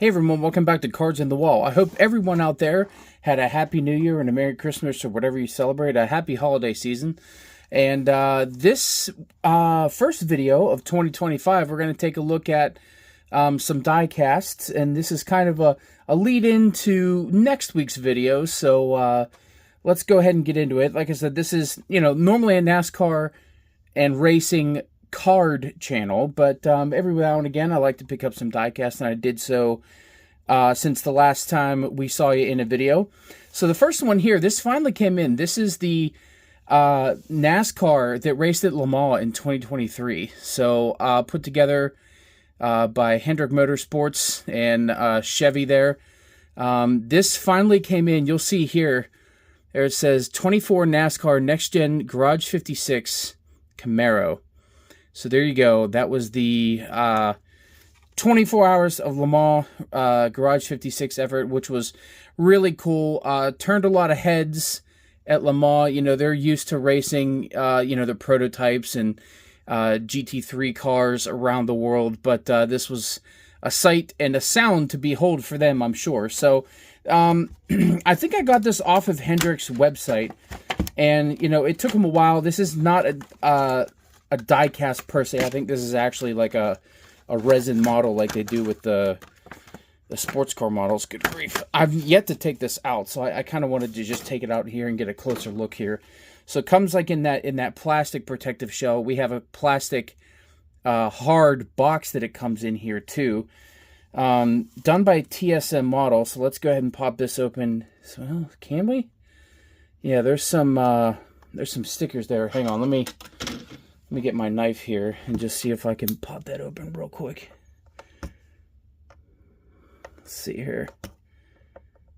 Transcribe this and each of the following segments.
Hey everyone, welcome back to Cards in the Wall. I hope everyone out there had a Happy New Year and a Merry Christmas or whatever you celebrate, a happy holiday season. And this first video of 2025, we're going to take a look at some Diecasts, and this is kind of a lead into next week's video. So let's go ahead and get into it. Like I said, this is, normally a NASCAR and racing card channel, but every now and again I like to pick up some Diecasts, and I did so since the last time we saw you in a video. So the first one here, this finally came in. This is the NASCAR that raced at Le Mans in 2023. So put together by Hendrick Motorsports and Chevy there. This finally came in. You'll see here, there it says 24 NASCAR Next Gen Garage 56 Camaro. So there you go. That was the 24 hours of Le Mans Garage 56 effort, which was really cool. Turned a lot of heads at Le Mans. They're used to racing, the prototypes and GT3 cars around the world. But this was a sight and a sound to behold for them, I'm sure. So I think I got this off of Hendrick's website. And, it took them a while. This is not a diecast per se. I think this is actually like a resin model like they do with the sports car models. Good grief. I've yet to take this out, so I kind of wanted to just take it out here and get a closer look here. So it comes like in that plastic protective shell. We have a plastic hard box that it comes in here too. Done by TSM Model. So let's go ahead and pop this open. So can we? Yeah, there's some stickers there. Hang on, let me get my knife here and just see if I can pop that open real quick. Let's see here.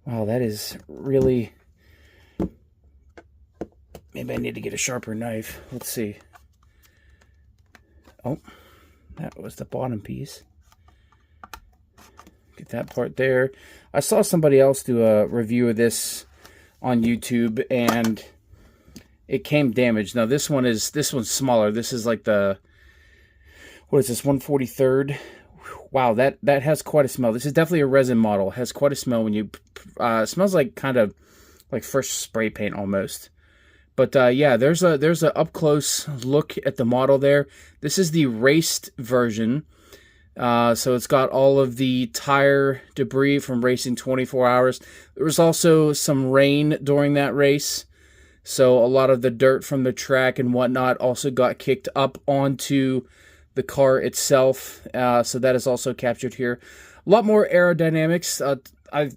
Wow, that is really... Maybe I need to get a sharper knife. Let's see. Oh, that was the bottom piece. Get that part there. I saw somebody else do a review of this on YouTube, and it came damaged. Now this one's smaller. This is like the, what is this, 143rd? Wow, that has quite a smell. This is definitely a resin model. It has quite a smell when you, smells like kind of like fresh spray paint almost. But yeah, there's a up close look at the model there. This is the raced version. So it's got all of the tire debris from racing 24 hours. There was also some rain during that race. So a lot of the dirt from the track and whatnot also got kicked up onto the car itself. So that is also captured here. A lot more aerodynamics. I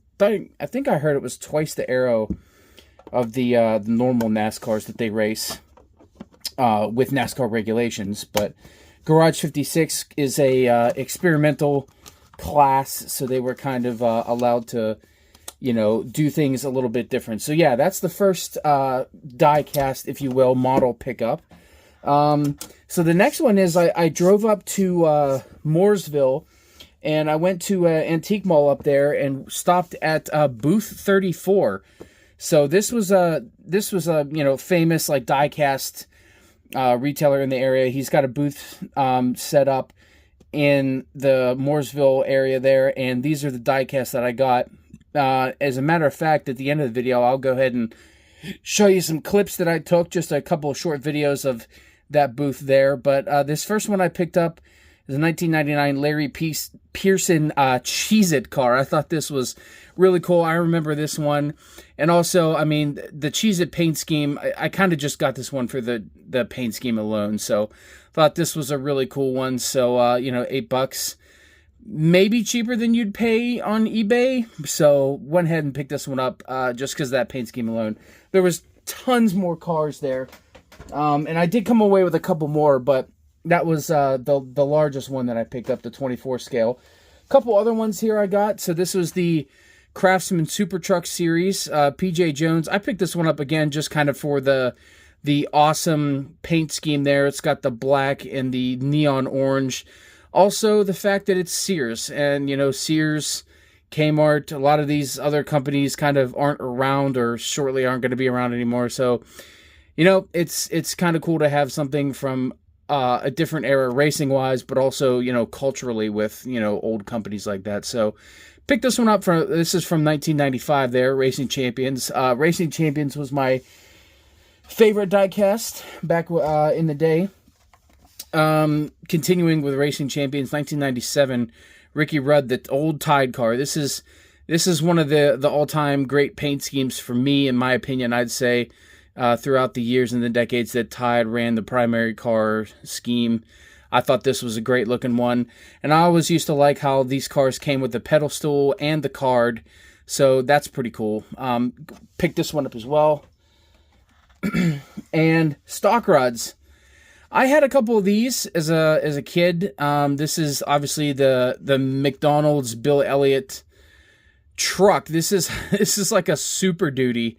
think I heard it was twice the aero of the normal NASCARs that they race with NASCAR regulations. But Garage 56 is a experimental class, so they were kind of allowed to do things a little bit different. So yeah, that's the first diecast, if you will, model pickup. So the next one is I drove up to Mooresville, and I went to an antique mall up there and stopped at booth 34. So this was a famous like diecast retailer in the area. He's got a booth set up in the Mooresville area there, and these are the diecasts that I got. As a matter of fact, at the end of the video, I'll go ahead and show you some clips that I took, just a couple of short videos of that booth there. But this first one I picked up is a 1999 Larry Pearson Cheez-It car. I thought this was really cool. I remember this one. And also, I mean, the Cheez-It paint scheme, I kind of just got this one for the paint scheme alone. So thought this was a really cool one. So, $8. Maybe cheaper than you'd pay on eBay. So went ahead and picked this one up just because of that paint scheme alone. There was tons more cars there. And I did come away with a couple more, but that was the largest one that I picked up, the 24 scale. A couple other ones here I got. So this was the Craftsman Super Truck Series, PJ Jones. I picked this one up again just kind of for the awesome paint scheme there. It's got the black and the neon orange. Also, the fact that it's Sears, and, Sears, Kmart, a lot of these other companies kind of aren't around or shortly aren't going to be around anymore. So, it's kind of cool to have something from a different era racing wise, but also, you know, culturally with, you know, old companies like that. So picked this one up this is from 1995 there, Racing Champions. Racing Champions was my favorite diecast back in the day. Continuing with Racing Champions, 1997, Ricky Rudd, the old Tide car. This is one of the all-time great paint schemes for me, in my opinion, I'd say, throughout the years and the decades that Tide ran the primary car scheme. I thought this was a great looking one. And I always used to like how these cars came with the pedal stool and the card. So that's pretty cool. Picked this one up as well. And stock rods. I had a couple of these as a kid. This is obviously the McDonald's Bill Elliott truck. This is like a Super Duty,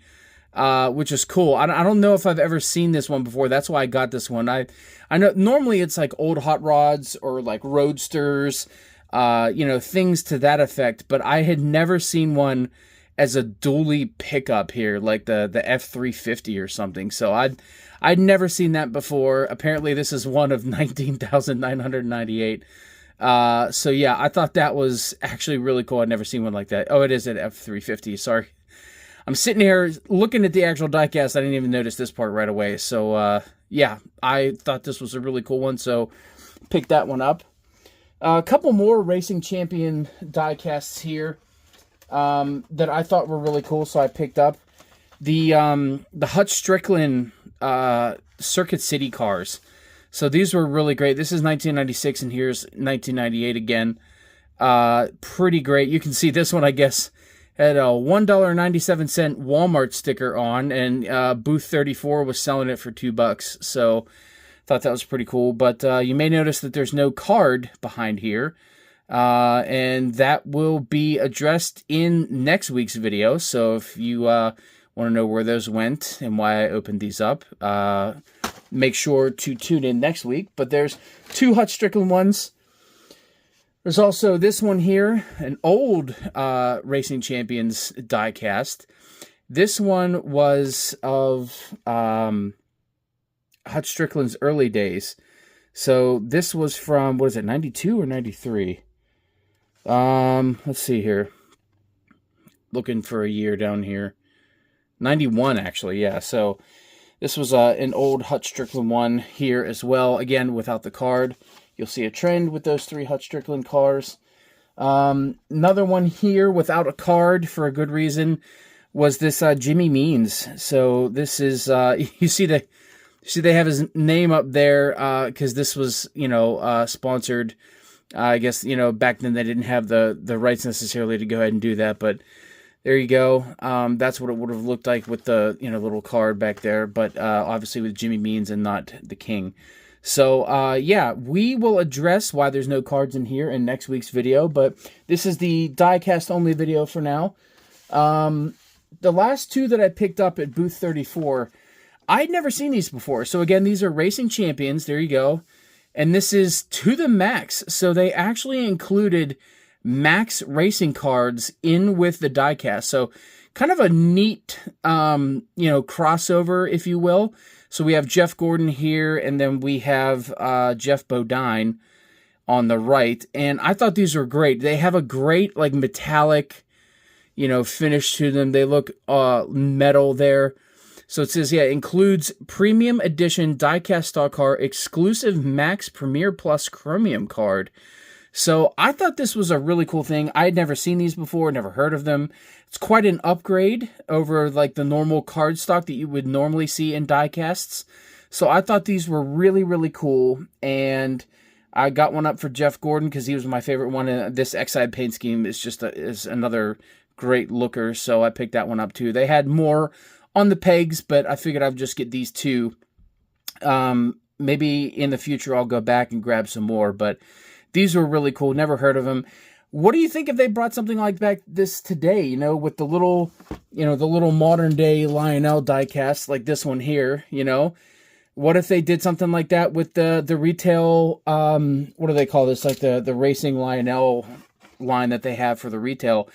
which is cool. I don't know if I've ever seen this one before. That's why I got this one. I know normally it's like old hot rods or like roadsters, you know, things to that effect. But I had never seen one as a dually pickup here, like the F350 or something. So I'd never seen that before. Apparently this is one of 19,998. So yeah, I thought that was actually really cool. I'd never seen one like that. Oh, it is an F350. Sorry. I'm sitting here looking at the actual diecast. I didn't even notice this part right away. So yeah, I thought this was a really cool one. So picked that one up. A couple more Racing Champion diecasts here that I thought were really cool. So I picked up the Hutch Strickland Circuit City cars. So these were really great. This is 1996 and here's 1998 again. Pretty great. You can see this one, I guess, had a $1.97 Walmart sticker on, and booth 34 was selling it for $2. So thought that was pretty cool. But you may notice that there's no card behind here. And that will be addressed in next week's video. So if you want to know where those went and why I opened these up, make sure to tune in next week. But there's two Hutch Strickland ones. There's also this one here, an old Racing Champions diecast. This one was of Hutch Strickland's early days. So this was from, what is it, 92 or 93? Let's see here. Looking for a year down here. 91, actually, yeah. So this was an old Hutch Strickland one here as well. Again, without the card. You'll see a trend with those three Hutch Strickland cars. Another one here without a card for a good reason was this Jimmy Means. So this is, you see they have his name up there because this was, you know, sponsored. I guess, you know, back then they didn't have the rights necessarily to go ahead and do that, but there you go. That's what it would have looked like with the, you know, little card back there, but obviously with Jimmy Means and not the King. So, yeah, we will address why there's no cards in here in next week's video, but this is the diecast only video for now. The last two that I picked up at booth 34, I'd never seen these before. So again, these are Racing Champions. There you go. And this is to the max. So they actually included max racing cards in with the diecast. So kind of a neat, you know, crossover, if you will. So we have Jeff Gordon here, and then we have Jeff Bodine on the right. And I thought these were great. They have a great, like, metallic, you know, finish to them. They look metal there. So it says, yeah, includes premium edition diecast stock car, exclusive Max Premier Plus Chromium card. So I thought this was a really cool thing. I had never seen these before, never heard of them. It's quite an upgrade over like the normal card stock that you would normally see in diecasts. So I thought these were really, really cool. And I got one up for Jeff Gordon because he was my favorite one. And this X-Side paint scheme is just is another great looker. So I picked that one up too. They had more on the pegs, but I figured I'd just get these two. Maybe in the future I'll go back and grab some more, but these were really cool. Never heard of them. What do you think if they brought something like back this today, you know, with the little, you know, the little modern day Lionel diecast like this one here, you know? What if they did something like that with the retail, what do they call this? Like the Racing Lionel line that they have for the retail.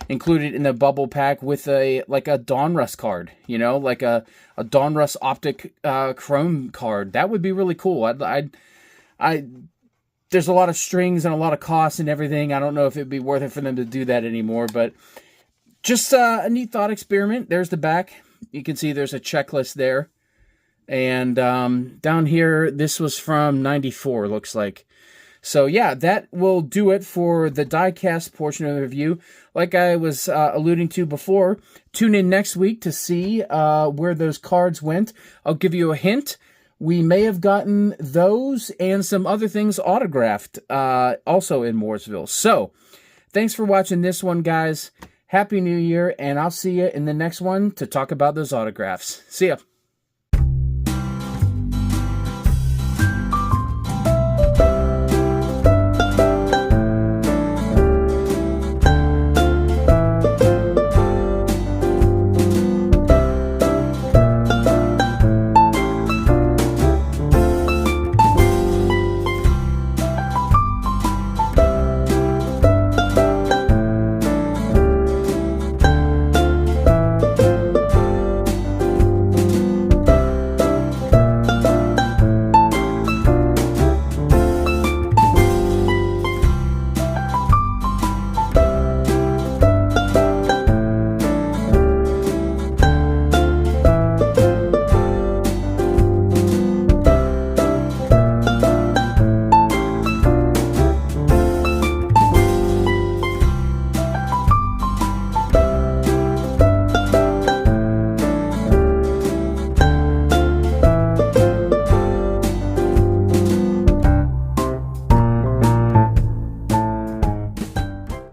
included in the bubble pack with a Donruss card, you know, like a Donruss Optic Chrome card. That would be really cool. There's a lot of strings and a lot of costs and everything. I don't know if it'd be worth it for them to do that anymore, but just a neat thought experiment. There's the back. You can see there's a checklist there. And down here, this was from 94, looks like. So yeah, that will do it for the diecast portion of the review. Like I was alluding to before, tune in next week to see where those cards went. I'll give you a hint. We may have gotten those and some other things autographed also in Mooresville. So thanks for watching this one, guys. Happy New Year, and I'll see you in the next one to talk about those autographs. See ya.